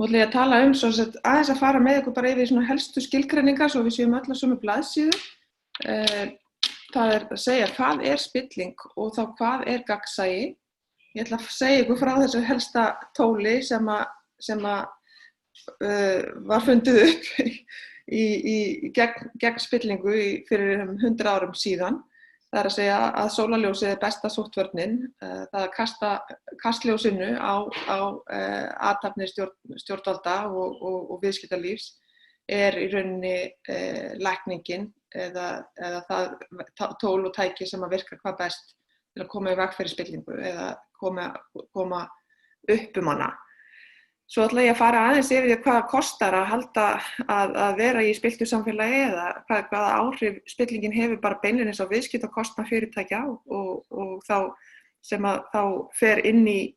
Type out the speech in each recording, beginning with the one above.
Nú ætla ég að tala svo aðeins að fara með ykkur bara yfir svona helstu skilgreiningar svo við séum öll á sömu blaðsíðu. Það að segja hvað spilling og þá hvað gagnsæi. Ég ætla að segja ykkur frá þessu helsta tóli sem var fundið upp gegn spillingu fyrir 100 árum síðan. Það að segja að sólarljósið besta sóttvörnin, það að kasta kastljósinu á athafnir stjórnvalda og viðskiptalífs í rauninni lækningin eða það tól og tæki sem að virka hvað best til að koma í veg fyrir spillingu eða koma upp hana. Svo ætla ég að fara aðeins yfir því hvað kostar að halda að vera í spilltu samfélagi eða hvaða áhrif spillingin hefur bara beinlínis á viðskiptakostnað fyrirtækja og þá sem að þá fer inn í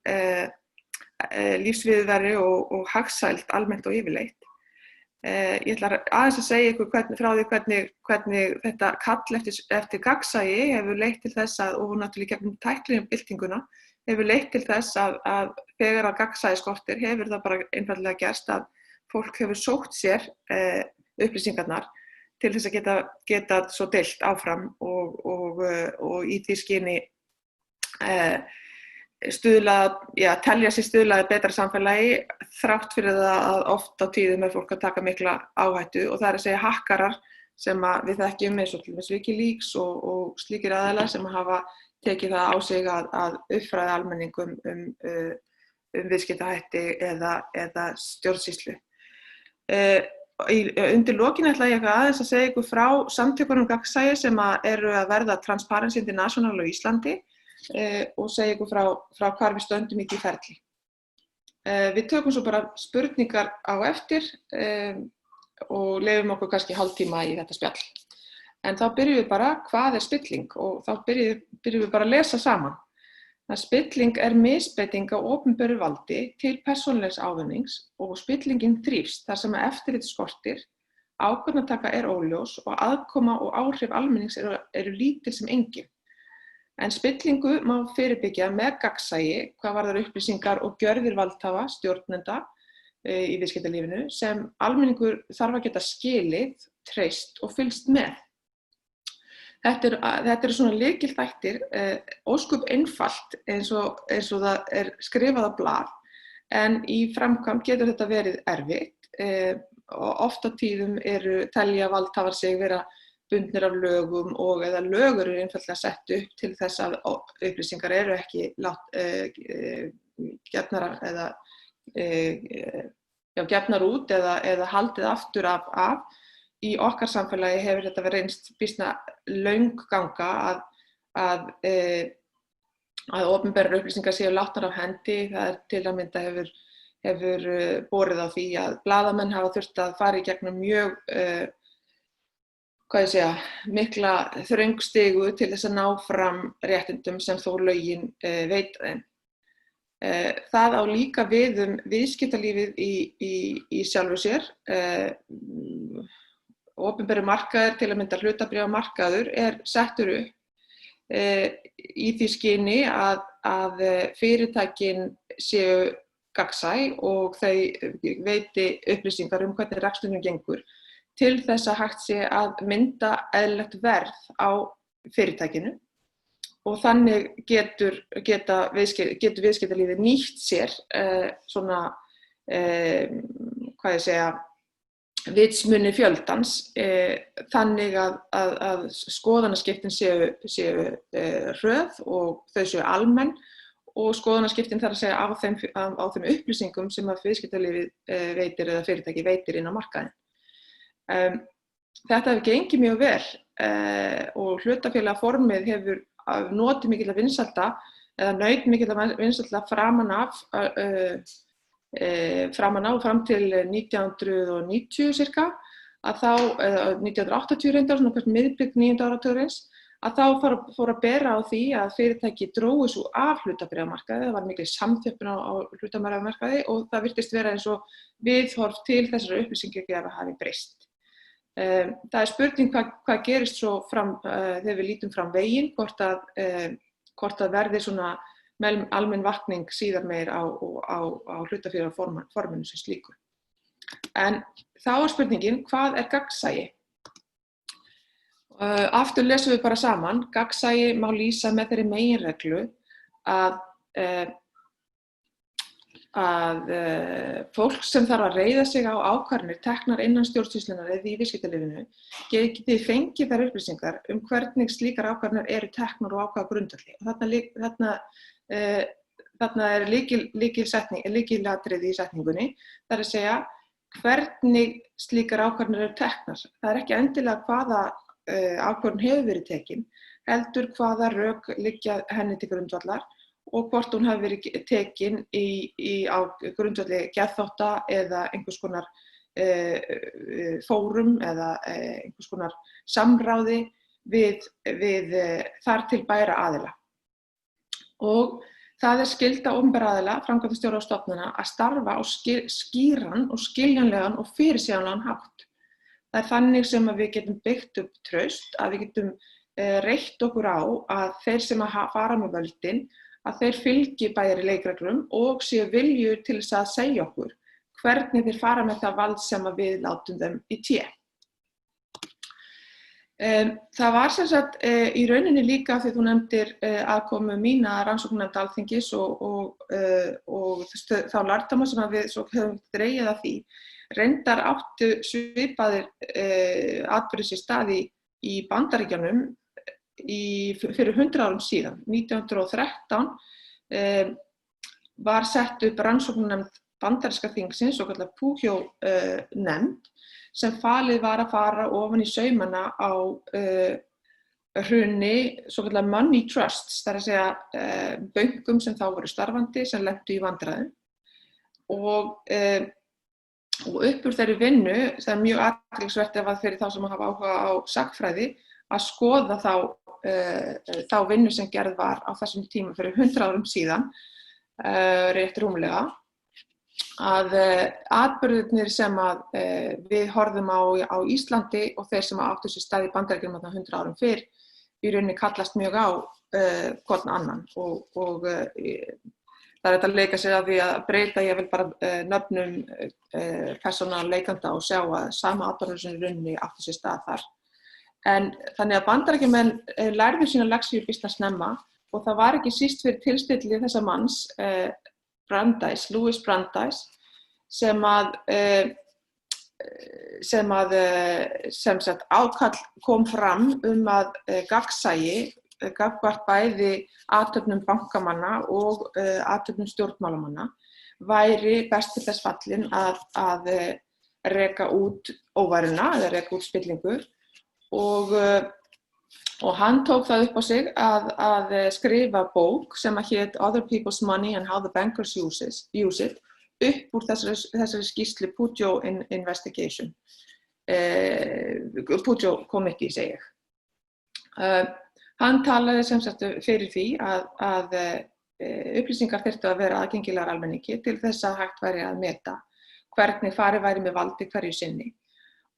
lífsviðurværi og hagsæld almennt og yfirleitt. Ég ætla aðeins að segja ykkur frá því hvernig þetta kall eftir gagnsæi hefur leitt til þess og náttúrulega gegnum tæknibyltinguna hefur leitt til þess að þegar að gagnsæi skortir hefur það bara einfaldlega gerst að fólk hefur sótt sér upplýsingarnar til þess að geta svo deilt áfram og í því skyni telja sér stuðla að betra samfélagi þrátt fyrir það að oft á tíðum fólk að taka mikla áhættu og það að segja hakkarar sem við þekkjum eins og til dæmis Wikileaks og slíkir aðilar sem hafa tekið það á sig að uppfræða almenning viðskiptahætti eða stjórnsýslu. Undir lokin ætla ég aðeins að segja ykkur frá samtökunum gagnsæi sem eru að verða Transparency International á Íslandi og segja ykkur frá hvar við stöndum í því ferli. Við tökum svo bara spurningar á eftir og leyfum okkur kannski hálftíma í þetta spjall. En þá byrjum við bara hvað spilling og þá byrjum við bara að lesa saman. Spilling misbeiting á opinberu valdi til persónulegs ávinnings og spillingin þrífst þar sem eftirlit skortir, ákvörðunartaka óljós og aðkoma og áhrif almennings eru lítil sem engin. En spillingu má fyrirbyggja með gagnsæi hvað varðar upplýsingar og gjörðir valdhafa stjórnenda í viðskiptalífinu sem almenningur þarf að geta skilið, treyst og fylgst með. Þetta eru svona lykilþættir, ósköp einfalt eins og það skrifað á blað, en í framkvæmd getur þetta verið erfitt og oft á tíðum telja valdhafar sig vera bundnir af lögum og eða lög eru einfaldlega sett upp til þess að upplýsingar eru ekki gefnar út eða haldið aftur af. Í okkar samfélagi hefur þetta reynst býsna löng ganga að opinberar upplýsingar séu látnar af hendi. Það til að mynda hefur borið á því að blaðamenn hafa þurft að fara í gegnum mjög mikla þröngstigu til þess að ná fram réttindum sem þó lögin veita þeim. Það á líka við viðskiptalífið í sjálfu sér. Opinberir markaðir, til að mynda hlutabréfamarkaður, settur upp í því skyni að fyrirtækin séu gagnsæ og þau veiti upplýsingar hvernig reksturinn gengur til þess að hægt sé að mynda eðlilegt verð á fyrirtækinu og þannig getur viðskiptalífið nýtt sér vitsmuni fjöldans þannig að skoðanaskiptin séu hröð og þau séu almenn og skoðanaskiptin þarf að segja á þeim upplýsingum sem að viðskiptalífið veitir eða fyrirtæki veitir inn á markaðinn. Þetta hefur gengið mjög vel og hlutafélagaformið hefur notið mikilla vinsælda eða naut mikilla vinsælda fram til 1990 cirka, að þá, 1980 reyndar, svona hvert miðbik 9. áratugarins, að þá fór að bera á því að fyrirtæki drógu svo af hlutabréfamarkaði, það var mikil samþjöppun á hlutabréfamarkaði og það virtist vera eins og viðhorf til þessara upplýsingagjafa hafi breyst. Það spurning hvað gerist svo þegar við lítum fram veginn, hvort að verði svona almenn vakning síðar meir á hlutafélagaforminu sem slíku. En þá spurningin, hvað gagnsæi? Aftur lesum við bara saman. Gagnsæi má lýsa með þeirri meginreglu að fólk sem þarf að reiða sig á ákvarðanir teknar innan stjórnsýslunnar eða í viðskiptalífinu geti fengið þær upplýsingar hvernig slíkar ákvarðanir eru teknar og á hvaða grundvelli. Þarna lykilatriði í setningunni, það að segja hvernig slíkar ákvarðanir eru teknar. Það ekki endilega hvaða ákvörðun hefur verið tekin, heldur hvaða rök liggja henni til grundvallar og hvort hún hafi verið tekin á grundvalli geðþótta eða einhvers konar fórum eða einhvers konar samráði við þar til bæra aðila. Og það skylda opinberra aðila, framkvæmdastjóra og stofnana að starfa á skýran og skiljanlegan og fyrirsjáanlegan hátt. Það þannig sem að við getum byggt upp traust, að við getum reitt okkur á að þeir sem fara með völdin, að þeir fylgi bæri leikreglum og séu vilju til þess að segja okkur hvernig þeir fara með það vald sem að við látum þeim í té. Það var sem sagt í rauninni líka því þú nefndir aðkomu mína að rannsóknarnefnd Alþingis og þá lærdóma sem við svo höfum dregið af því. Reyndar áttu svipaðir atburðir sér stað í Bandaríkjunum fyrir 100 árum síðan. 1913 var sett upp rannsóknarnefnd bandaríska þingsins, svokallað Pujo-nefnd, sem falið var að fara ofan í saumana á hruni svokallað money trusts, það að segja bönkum sem þá voru starfandi sem lentu í vandræðum. Og upp úr þeirri vinnu, það mjög athyglisvert fyrir þá sem hafa áhuga á sagnfræði, að skoða þá vinnu sem gerð var á þessum tíma fyrir 100 árum síðan, rétt rúmlega, að atburðirnir sem við horfðum á Íslandi og þeir sem áttu sér stað í Bandaríkjunum 100 árum fyrr, í rauninni kallast mjög á hvorn annan og það hægt að leika sér að því að breyta ég vil bara nöfnum persóna leikanda og sjá að sama atburður sem í rauninni átti sér stað þar. En þannig að Bandaríkjamenn lærðu sína lexíur býsna snemma og það var ekki síst fyrir tilstilli þessa manns, Louis Brandeis, sem sagt ákall kom fram að gagnsæi gagnvart bæði athöfnum bankamanna og athöfnum stjórnmálamanna væri best til þess fallin að reka út óværuna eða reka út spillingu og hann tók það upp á sig að skrifa bók sem hét Other People's Money and How the Bankers Use It upp úr þessari skýrslu Pujo Investigation. Pujo Committee, segi ég. Hann talaði sem sagt fyrir því að upplýsingar þyrftu að vera aðgengilegar almenningi til þess að hægt væri að meta hvernig farið væri með valdi hverju sinni.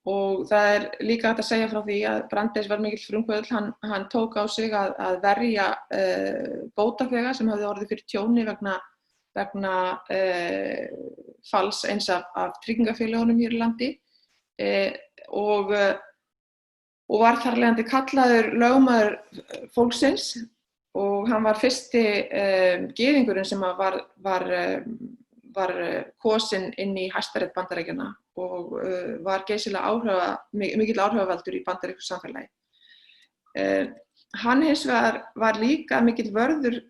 Og það líka hægt að segja frá því að Brandeis var mikill frumkvöðull, hann tók á sig að verja bótaþega sem hafði orðið fyrir tjóni vegna falls eins af tryggingafélögunum hér í landi og var þar af leiðandi kallaður lögmaður fólksins og hann var fyrsti gyðingurinn sem var kosinn inn í Hæstarétt Bandaríkjanna og var geysilega mikill áhrifavaldur í bandarísku samfélagi. Hann hins vegar var líka mikill vörður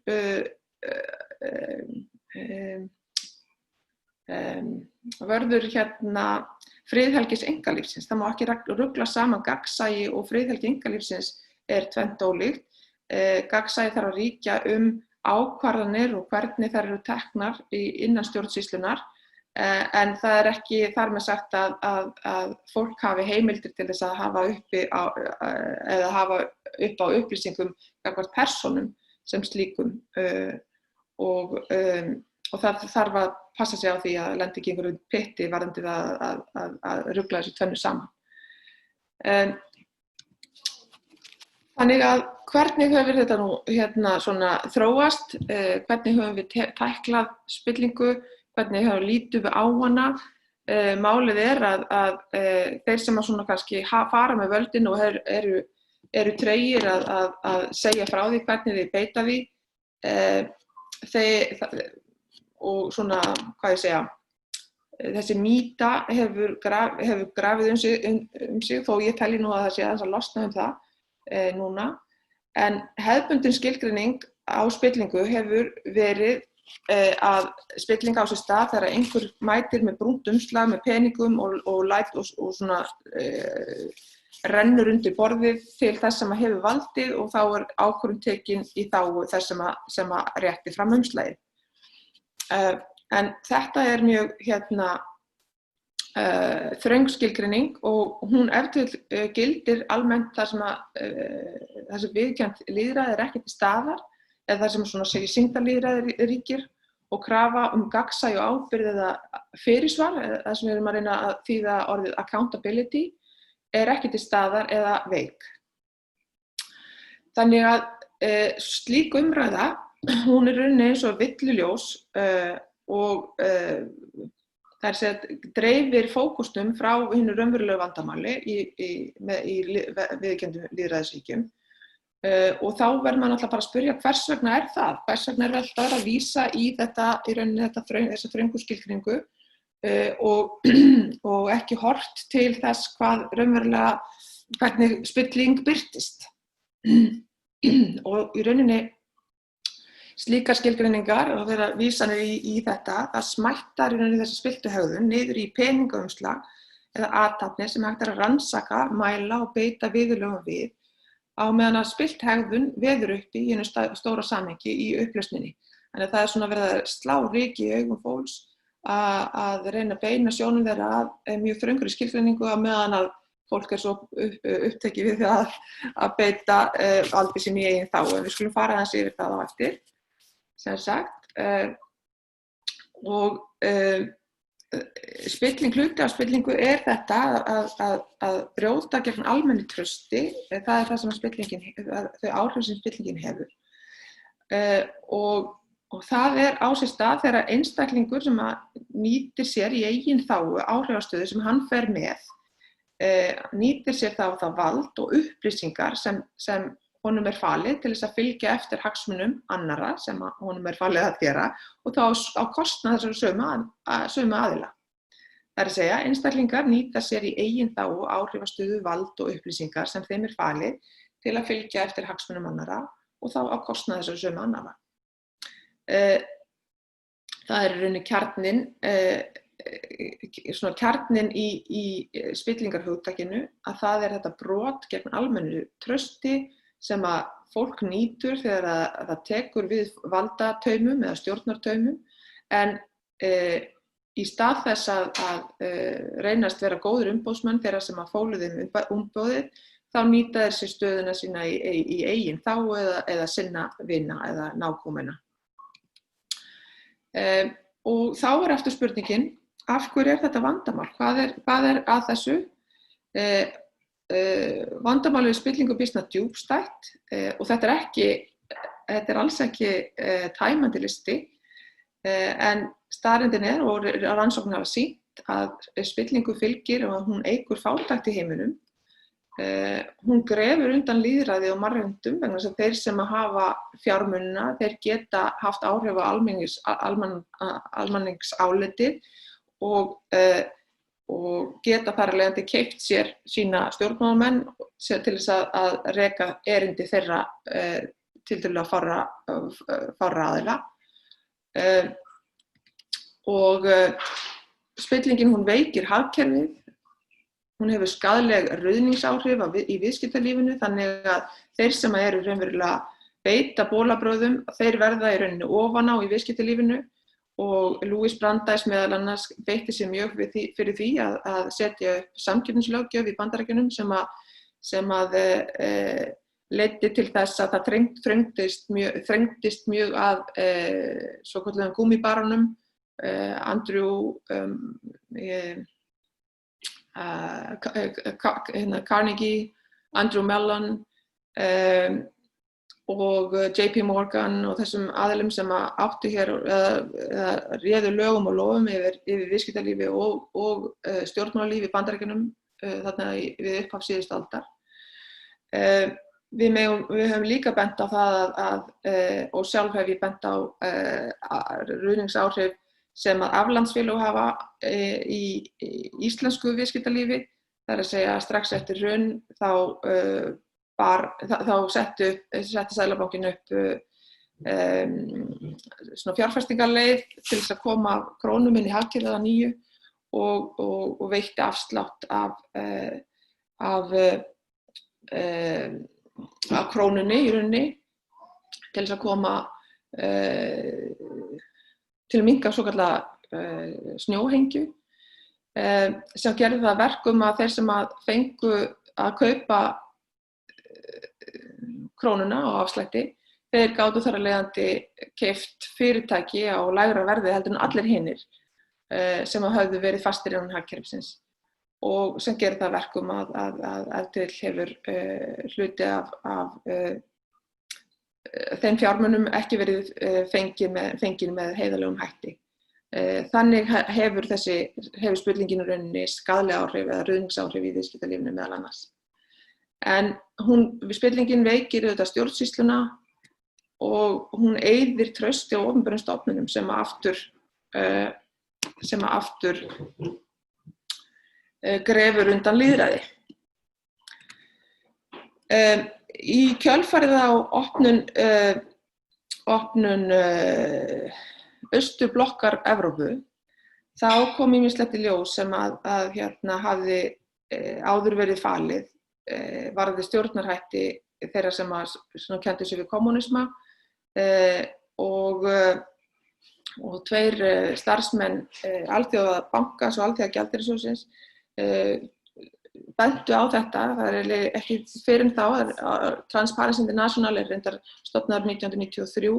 friðhelgis einkalífsins. Það má ekki rugla saman gagnsæi og friðhelgi einkalífsins tvennt ólíkt. Gagnsæi þarf að ríkja ákvarðanir og hvernig þær eru teknar innan stjórnsýslunnar, en það ekki þar með sagt að fólk hafi heimildir til þess að hafa upp á upplýsingum gagnvart persónum sem slíkum og það þarf að passa sig á því að lenda ekki einhverju pitti varðandi að rugla þessu tvennu saman. Þannig að hvernig hefur þetta nú svona þróast, hvernig höfum við tæklað spillingu, hvernig lítum við á hana. Málið að þeir sem svona kannski fara með völdin og eru tregir að segja frá því hvernig þeir beita því, og svona, hvað ég segja, þessi mýta hefur grafið um sig, þó ég telji nú að það sé aðeins að losna það núna. En hefðbundin skilgreining á spillingu hefur verið að spilling á sér stað þegar einhver mætir með brúnt umslag með peningum og svona rennur undir borðið til þess sem hefur valdið og þá ákvörðun tekin í þágu þess sem rétti fram umslagið. En þetta mjög þröng skilgreining og hún ef til gildir almennt þar sem viðurkennt lýðræði ekki til staðar eða þar sem svona sýndarlýðræði ríkir og krafa gagnsæi og ábyrgð eða fyrirsvar, það sem við erum að reyna að þýða orðið accountability, ekki til staðar eða veik. Þannig að slík umræða, hún rauninni eins og villuljós og dreifir fókusnum frá hinu raunverulegu vandamáli í viðurkenndum lýðræðisríkjum. Og þá verður maður náttúrulega bara að spyrja hvers vegna það? Hvers vegna alltaf að vísa í þessa þröngu skilgreiningu og ekki horft til þess hvernig spilling birtist. Og í rauninni slíkar skilgreiningar og þeirra vísanir í þetta, það smættar í rauninni þessa spilltu hegðun niður í peningaumslag eða athafnir sem hægt að rannsaka, mæla og beita viðurlögum við á meðan að spillt hegðun veður uppi í einu stóra samhengi í upplausninni. Þannig að það svona verið að slá ryki í augum fólks að reyna að beina sjónum þeirra að mjög þröngri skilgreiningu á meðan að fólk svo upptekið við að beita valdi sín í eigin þágu. Við skulum fara aðeins yfir það á eftir, sem sagt. Og hluti af spillingu þetta að brjóta gegn almennu trausti, það það sem þau áhrif sem spillingin hefur. Og það á sér stað þegar einstaklingur sem nýtir sér í eigin þágu áhrifastöðu sem hann fer með, nýtir sér þá vald og upplýsingar sem honum falið til þess að fylgja eftir hagsmunum annarra sem honum falið að gera og þá á kostnað þessara sömu aðila. Það að segja, einstaklingar nýta sér í eigin þágu áhrifastöðu, vald og upplýsingar sem þeim falið til að fylgja eftir hagsmunum annarra og þá á kostnað þessara sömu annarra. Það í rauninni kjarninn í spillingarhugtakinu að það þetta brot gegn almennu trausti sem að fólk nýtur þegar það tekur við valdataumum eða stjórnartaumum en í stað þess að reynast vera góður umboðsmenn þeirra sem að fólu þeim umboðið þá nýta þeir sér stöðuna sína í eigin þágu eða sinna vina eða nákomuna. Og þá aftur spurningin, af hverju þetta vandamál? Hvað að þessu? Vandamálið við spillingu býsna djúpstætt og þetta alls ekki tæmandi listi en staðreyndin og rannsóknir hafa sýnt að spillingu fylgir og hún eykur fátækt í heiminum. Hún grefur undan lýðræði og mannréttindum vegna þess að þeir sem hafa fjármunina, þeir geta haft áhrif á almenningsálitið og geta þar af leiðandi keypt sér sína stjórnmálamenn til þess að reka erindi þeirra tiltölulega fárra aðila. Og spillingin hún veikir hagkerfið, hún hefur skaðleg ruðningsáhrif í viðskiptalífinu þannig að þeir sem eru raunverulega beita bolabrögðum, þeir verða í rauninni ofan á í viðskiptalífinu. Og Louis Brandeis meðal annars beitti sér mjög fyrir því að setja upp samkeppnislöggjöf í Bandaríkjunum sem leiddi til þess að það þrengdist mjög að svokölluðum gúmmíbarónum, Andrew Carnegie, Andrew Mellon, og JP Morgan og þessum aðilum sem áttu hér eða réðu lögum og lofum yfir viðskiptalífi og stjórnmálalífi í Bandaríkjunum þarna við upphaf síðustu aldar. Við höfum líka bent á það og sjálf hef ég bent á ruðningsáhrif sem að aflandsfélög hafa í íslensku viðskiptalífi. Það er að segja strax eftir hrun þá setti Seðlabankinn upp svona fjárfestingarleið til þess að koma krónum inn í hagkerfið að nýju og veitti afslátt af krónunni í rauninni til þess að koma til að minnka svokallaða snjóhengju sem gerði það að verkum að þeir sem fengu að kaupa krónuna á afslætti, þeir gátu þar af leiðandi keypt fyrirtæki á lægra verði heldur en allir hinir sem höfðu verið fastir innan hagkerfisins og sem gerir það að verkum að til hefur hluti af þeim fjármunum ekki verið fengin með heiðarlegum hætti. Þannig hefur spurningin í rauninni skaðleg áhrif eða ruðningsáhrif í viðskiptalífinu meðal annars. En spurningin veikir auðvitað stjórnsýsluna og hún eyðir trausti á opinberum stofnunum sem aftur grefur undan lýðræði. Í kjölfarið á opnun austurblokkar Evrópu þá kom ýmislegt í ljós sem hafði áður verið falið varðandi stjórnarhætti þeirra sem kenndu sig við kommunisma og tveir starfsmenn Alþjóðabankans og Alþjóðagjaldeyrissjóðsins bentu á þetta. Það er ekki fyrr en þá, Transparency International reyndar stofnaður 1993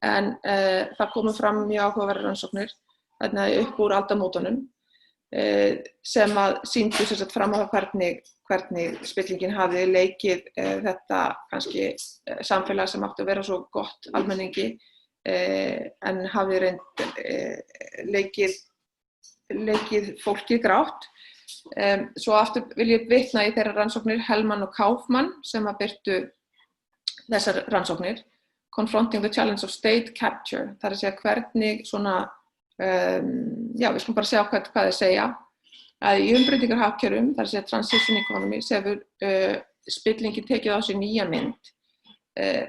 en það komu fram mjög áhugaverðar rannsóknir þarna upp úr aldamótunum sem sýndu sem sagt fram á það hvernig spillingin hafði leikið þetta kannski samfélag sem átti að vera svo gott almenningi en hafði leikið fólki grátt. Svo aftur vil ég vitna í þeirra rannsóknir Hellman og Kaufman sem birtu þessar rannsóknir Confronting the Challenge of State Capture, það er að segja hvernig svona, við skulum bara segja hvað þeir segja, að í umbreytingarhagkerfum, það er að segja transition economy, hefur spillingin tekið á sig nýja mynd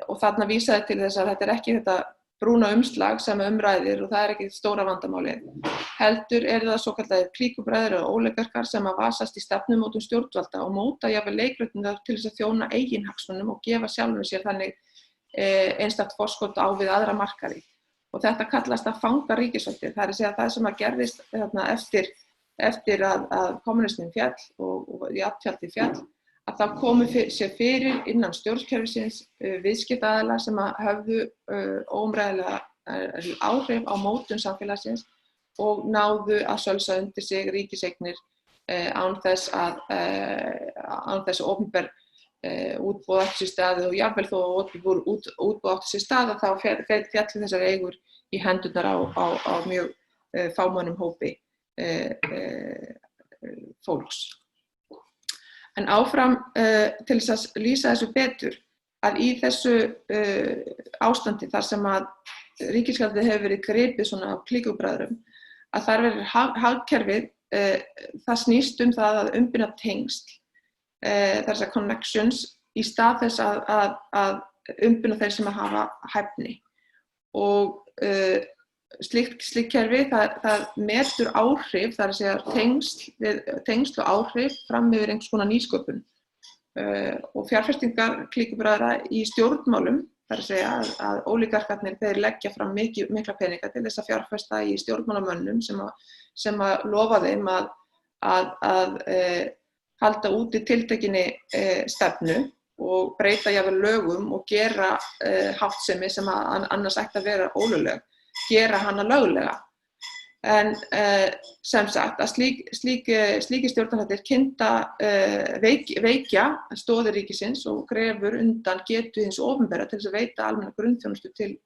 og þarna vísaði til þess að þetta er ekki þetta brúna umslag sem umræðir og það er ekki stóra vandamálið. Heldur það svokallaðir klíkubræður og óligarkar sem vasast í stefnumótun stjórnvalda og móta jafnvel leikreglurnar til þess að þjóna eiginhagsmunum og gefa sjálfum sér þannig einstakt forskot á við aðra markaði. Og þetta kallast að fanga ríkisvaldið. Það er að segja það sem gerðist þarna eftir að kommunisminn fjall og jafntjaldið fjall, að það komu sér fyrir innan stjórnkerfisins viðskiptaaðilar sem höfðu óumræðilega áhrif á mótun samfélagsins og náðu að sölsa undir sig ríkiseignir án þess að opinber útboð átti sér stað og jafnvel þó að útboð átti sér stað þá féllu þessar eigur í hendurnar á mjög fámennum hópi fólks. En áfram til þess að lýsa þessu betur að í þessu ástandi þar sem að ríkisvaldið hefur verið gripið svona á klíkubræðrum að þar verður hagkerfið, það snýst það að umbuna tengsl, þessar connections í stað þess að umbuna þeir sem hafa hæfni og slíkt kerfi það metur áhrif, það er að segja tengsl og áhrif fram yfir einhvers konar nýsköpun og fjárfestingar klíkubræðra í stjórnmálum, það er að segja að ólígarkarnir þeir leggja fram mikla peninga til þess að fjárfesta í stjórnmálamönnum sem að lofa þeim að halda úti tiltekinni stefnu og breyta jafnvel lögum og gera háttsemi sem annars ætti að vera ólögleg, gera hana löglega. En sem sagt að slíkir stjórnarhættir kynda veikja stoðir ríkisins og grefur undan getu hins opinbera til þess að veita almenna grunnþjónustu til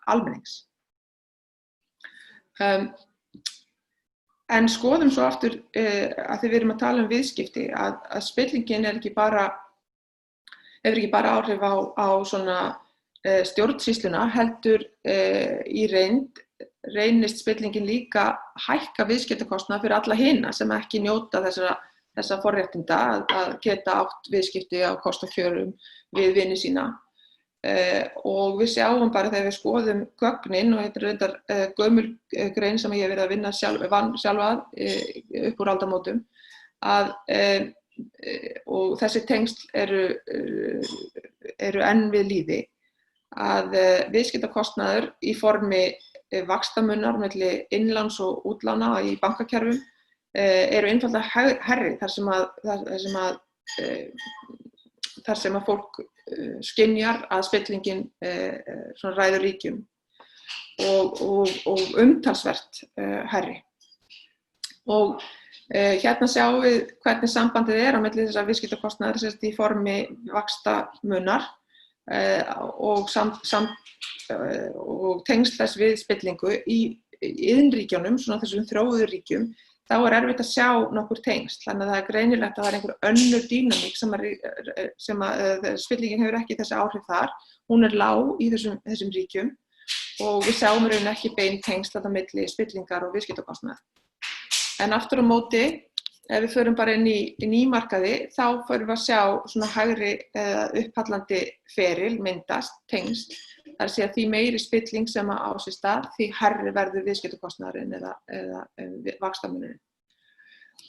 almennings. En skoðum svo aftur, að því við erum að tala viðskipti, að spillingin hefur ekki bara áhrif á svona stjórnsýsluna, heldur í reynist spillingin líka hækka viðskiptakostnað fyrir alla hina sem ekki njóta þessa forréttinda að geta átt viðskipti á kostakjörum við vini sína. Og við sjáum bara þegar við skoðum gögnin, og þetta reyndar gömul grein sem ég hef verið að vinna sjálfa upp úr aldamótum, og þessi tengsl eru enn við lýði, að viðskiptakostnaður í formi vaxtamunar milli innláns og útlána í bankakerfum eru einfaldlega hærri þar sem að fólk skynjar að spillingin ræður ríkjum og umtalsvert hærri. Og hérna sjáum við hvernig sambandið á milli þessar viðskiptakostnaðar í formi vaxtamunar og tengsl þess við spillingu í iðnríkjunum, svona þessum þróuðu ríkjum, þá erfitt að sjá nokkur tengsl. Þannig að það greinilegt að það einhver önnur dýnamík sem spillingin hefur ekki þessi áhrif þar. Hún lág í þessum ríkjum og við sjáum raun ekki bein tengsl þarna milli spillingar og viðskiptakostnaðar. En aftur á móti, ef við förum bara inn í nýmarkaði, þá förum við að sjá svona hægri upphallandi feril myndast, tengsl. Það að segja því meiri spilling sem á sér stað, því hærri verður viðskiptakostnaðurinn eða vaxtamunurinn.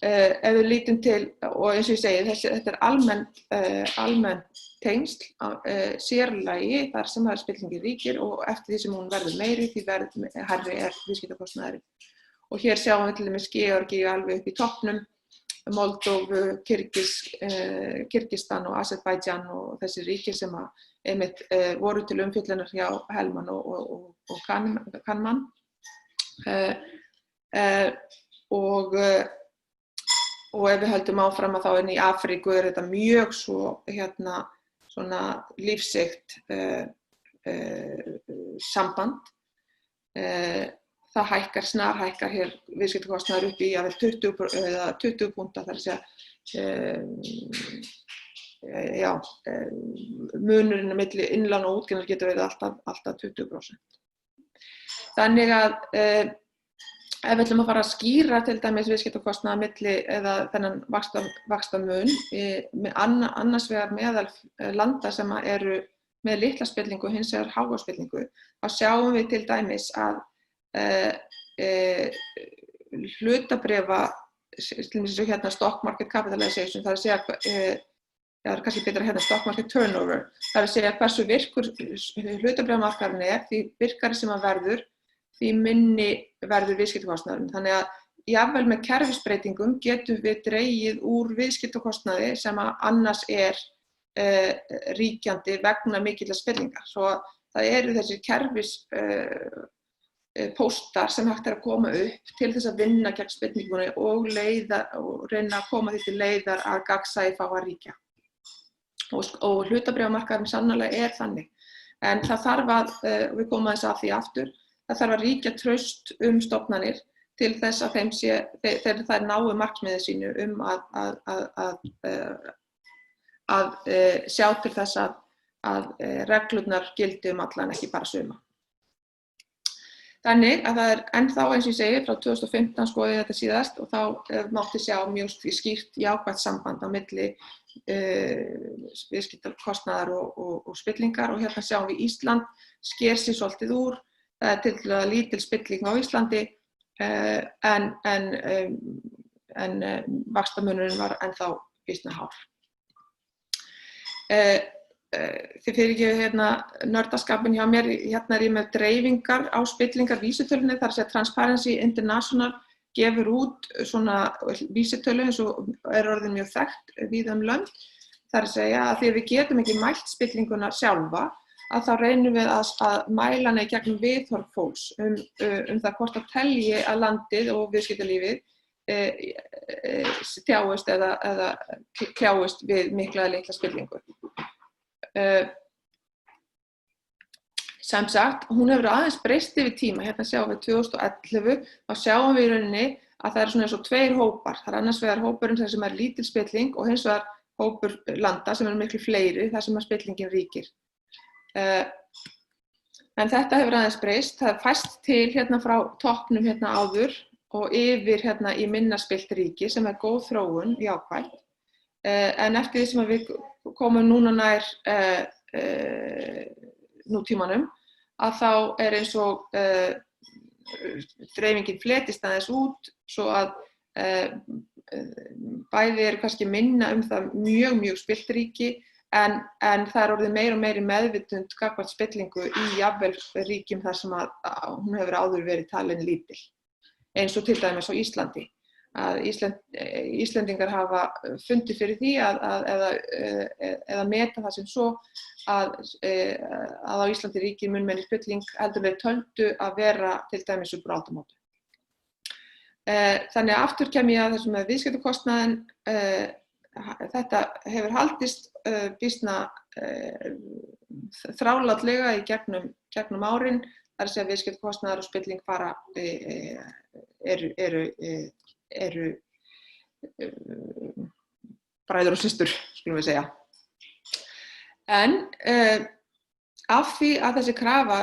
Ef við lítum til, og eins og ég segi, þetta almenn tengsl, sérlagi þar sem það spillingi ríkir, og eftir því sem hún verður meiri, því hærri viðskiptakostnaðurinn. Og hér sjáum við til dæmis Georgíu alveg upp í toppnum, Moldóvu, Kirgistan og Azerbaijan og þessi ríki sem einmitt voru til umfjöllunar hjá Hellman og Kahneman. Og ef við höldum áfram að þá inn í Afríku þetta mjög svo svona lífseigt samband. Það snarhækkar hér viðskiptakostnaður upp í 20 púnta, þar að segja, munurinn milli innlána og útgefnar getur verið alltaf 20%. Þannig að ef við ætlum að fara að skýra til dæmis viðskiptakostnaðar milli eða þennan vaxtamun annars vegar meðal landa sem eru með litla spillingu og hins vegar háa spillingu, þá sjáum við til dæmis að hlutabréfa, til dæmis hérna stock market capitalization, það að segja, það er kannski betra hérna stock market turnover, það að segja hversu virkur hlutabréfamarkaðurinn því virkari sem hann verður, því minni verður viðskiptakostnaðurinn. Þannig að jafnvel með kerfisbreytingum getum við dregið úr viðskiptakostnaði sem annars ríkjandi vegna mikillar spillingar. Svo það eru þessi póstar sem hægt að koma upp til þess að vinna gegn spillingunni og reyna að koma því til leiðar að gagnsæi fá að ríkja. Og hlutabréfamarkaðurinn sannarlega þannig. En það þarf að, við komum aðeins að því aftur, það þarf að ríkja traust stofnanir til þess að þegar þær nái markmiði sínu að sjá til þess að reglurnar gildi allan, ekki bara suma. Þannig að það ennþá, eins og ég segi, frá 2015 skoði ég þetta síðast og þá mátti sjá mjög skýrt jákvætt samband á milli viðskiptakostnaðar og spillingar, og hérna sjáum við Ísland sker sig svolítið úr, það tiltölulega lítil spilling á Íslandi en vaxtamunurinn var ennþá býsna hár. Þið fyrirgefið hérna nördaskapin hjá mér, hérna ég með dreifingar á spillingar vísitölunni, þar að segja Transparency International gefur út svona vísitölu eins og orðin mjög þekkt víða lönd, þar að segja að því við getum ekki mælt spillinguna sjálfa, að þá reynum við að mæla hana í gegnum viðhorf fólks það hvort það telji að landið og viðskiptalífið þjáist eða kljáist við mikla eða litla spillingu. Sem sagt, hún hefur aðeins breyst yfir tíma. Hérna sjáum við 2011, þá sjáum við í rauninni að það svona eins og tveir hópar. Það annars vegar hópurinn þar sem lítil spilling og hins vegar hópur landa sem miklu fleiri þar sem spillingin ríkir. En þetta hefur aðeins breyst. Það fæst til hérna frá toppnum hérna áður og yfir hérna í minna spillt ríki sem góð þróun, jákvæð. En eftir því sem við komum núna nær nútímanum, að þá eins og dreifingin fletist aðeins út svo að bæði kannski minna það mjög spillt ríki en það orðið meira og meiri meðvitund gagnvart spillingu í jafnvel ríkjum þar sem að hún hefur áður verið talin lítil. Eins og til dæmis á Íslandi. Að Íslendingar hafa fundið fyrir því eða meta það sem svo að á Íslandi ríkir mun meiri spilling heldur þeir töldu að vera til dæmis upp úr aldamótum. Þannig að aftur kem ég að þessum með viðskiptakostnaðinn. Þetta hefur haldist býsna þráláttlega í gegnum árin. Það að segja viðskiptakostnaðar og spilling fara eru bræður og systur, skulum við segja. En af því að þessi krafa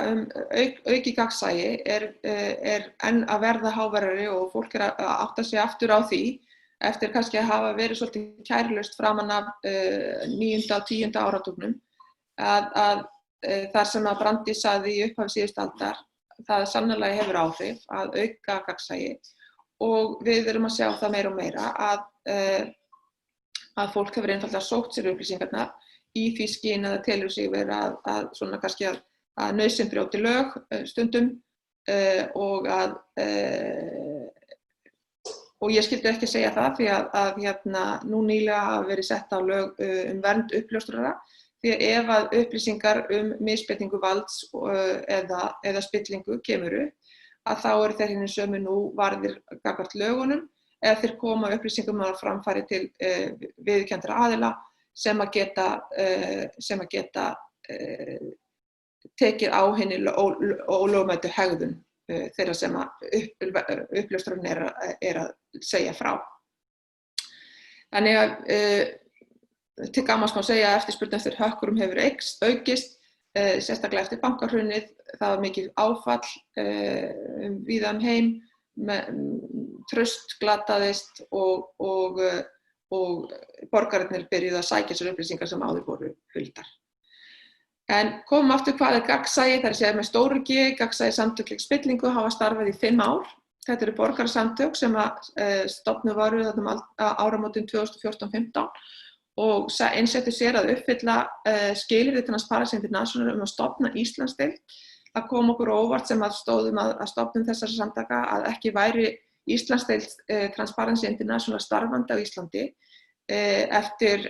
aukið gagnsæi enn að verða háværari og fólk að átta sig aftur á því eftir kannski að hafa verið svolítið kærulaust framan af 9. og 10. áratugnum að þar sem að Brandís sagði í upphafi síðustu aldar, það sannarlega hefur áhrif að auka gagnsæi og við erum að sjá það meira og meira að fólk hefur einfaldlega sótt sér upplýsingarnar í því skyni að það telur sig vera að svona kannski að nauðsyn brjóti lög stundum og ég skyldi ekki segja það því að hérna nú nýlega hafa verið sett á lög vernd uppljóstrara. Því að ef að upplýsingar misbeitingu valds eða spillingu kemur upp, að þá eru þeir hinir sömu nú varðir gagnvart lögunum eða þeir koma upplýsingum á framfæri til viðurkenndra aðila sem að geta tekið á hinni ólögmætu hegðun þeirra sem að uppljóstrarinn er að segja frá. Þannig að til gamans má segja að eftirspurn eftir hökkurum hefur aukist, sérstaklega eftir bankahrunið. Það var mikið áfall víða heim, traust glataðist og borgararnir byrjuðu að sækja sér upplýsingar sem áður voru huldar. En komum aftur hvað gagnsæi, það að segja með stóru G, gagnsæi samtök gegn spillingu hafa starfað í 5 ár. Þetta eru borgarasamtök sem stofnuð voru áramótin 2014-15 og einsettu sér að uppfylla skilyrði Transparency International að stofna Íslandsdeild. Það kom okkur óvart sem að stóðum að stofnun þessara samtaka að ekki væri Íslandsdeild Transparency International starfandi á Íslandi eftir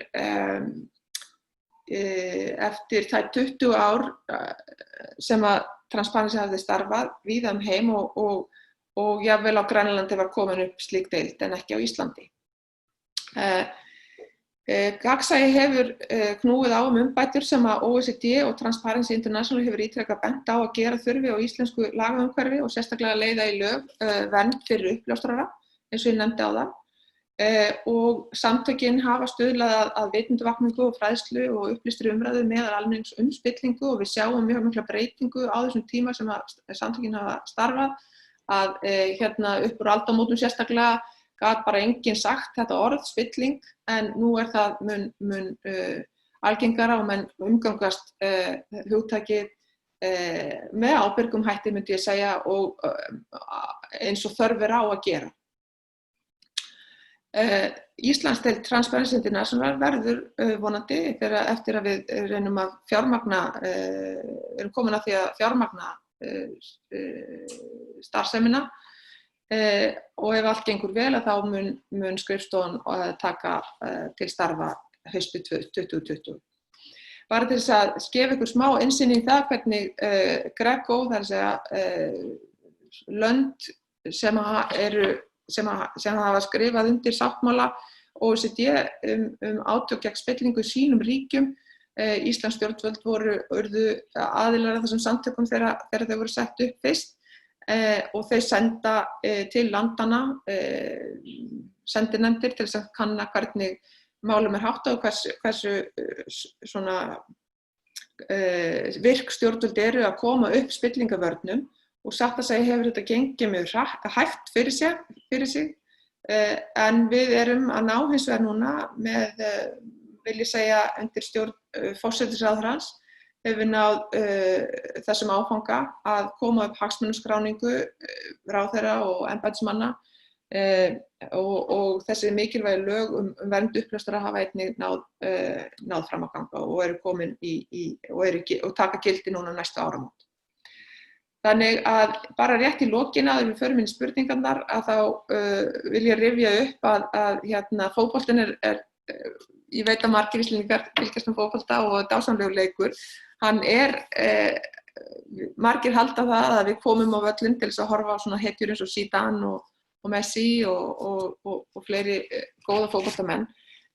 þær 20 ár sem að Transparency hafði starfað víða heim og jafnvel á Grænlandi var komin upp slík deild en ekki á Íslandi. Gagnsæi hefur knúið á umbætur sem að OECD og Transparency International hefur ítrekað bent á að gera þurfi á íslensku lagaumhverfi og sérstaklega leiða í lög vernd fyrir uppljóstrara, eins og ég nefndi áðan. Og samtökin hafa stuðlað að vitundavakningu og fræðslu og upplýstri umræðu meðal almennings spillingu og við sjáum mjög mikla breytingu á þessum tíma sem að samtökin hafa starfað að hérna upp úr aldamótum sérstaklega gat bara enginn sagt þetta orð spilling en nú það mun algengara og menn umgangast hugtakið með ábyrgum hætti myndi ég segja og eins og þörf á að gera. Íslandsdeild Transparency International verður vonandi eftir að við reynum að erum komin að því að fjármagna starfsemina og ef allt gengur vel að þá mun skrifstofan taka til starfa haustið 2020. bara til þess að gefa ykkur smá innsýn í það hvernig GRECO, það er að segja lönd sem hafa skrifað undir sáttmála OECD átök gegn spillingu í sínum ríkjum. Íslensk stjórnvöld urðu aðilar að þessum samtökum þegar þau voru sett upp fyrst og þau senda til landanna sendinefndir til þess að kanna hvernig málum háttað og hversu svona virk stjórnvöld eru að koma upp spillingavörnum og satt að segja hefur þetta gengið mjög hægt fyrir sig en við erum að ná hins vegar núna með vil ég segja undir stjórn forsætisráðherrans hefur við náð þessum áfanga að koma upp hagsmunaskráningu ráðherra og embættismanna og þessi mikilvægu lög vernd uppljóstrara hafa einnig náð fram að ganga og eru komin og taka gildi núna næstu áramót. Þannig að bara rétt í lokin áður en við förum inn í spurningarnar að þá vil ég rifja upp að fótboltinn ég veit að margir Íslendingar fylgjast með fótbolta og dásamlegur leikur. Hann margir halda það að við komum á völlinn til þess að horfa á svona hetjur eins og Zidane og Messi og fleiri góða fótboltamenn.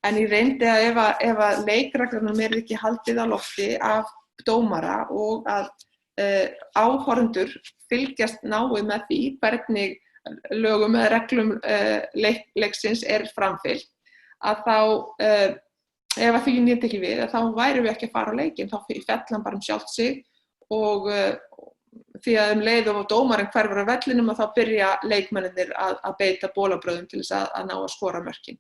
En ég reyndi að ef að leikreglunum ekki haldið á lofti af dómara og að áhorfendur fylgjast náið með því hvernig lögum eða reglum leiksins framfylgt, að þá ef að því nýtt ekki við, þá værum við ekki að fara á leikinn, þá fell hann bara sjálft sig og því að leið og dómarinn hverfur á vellinum og þá byrja leikmennirnir að beita bolabrögðum til þess að ná að skora mörkin.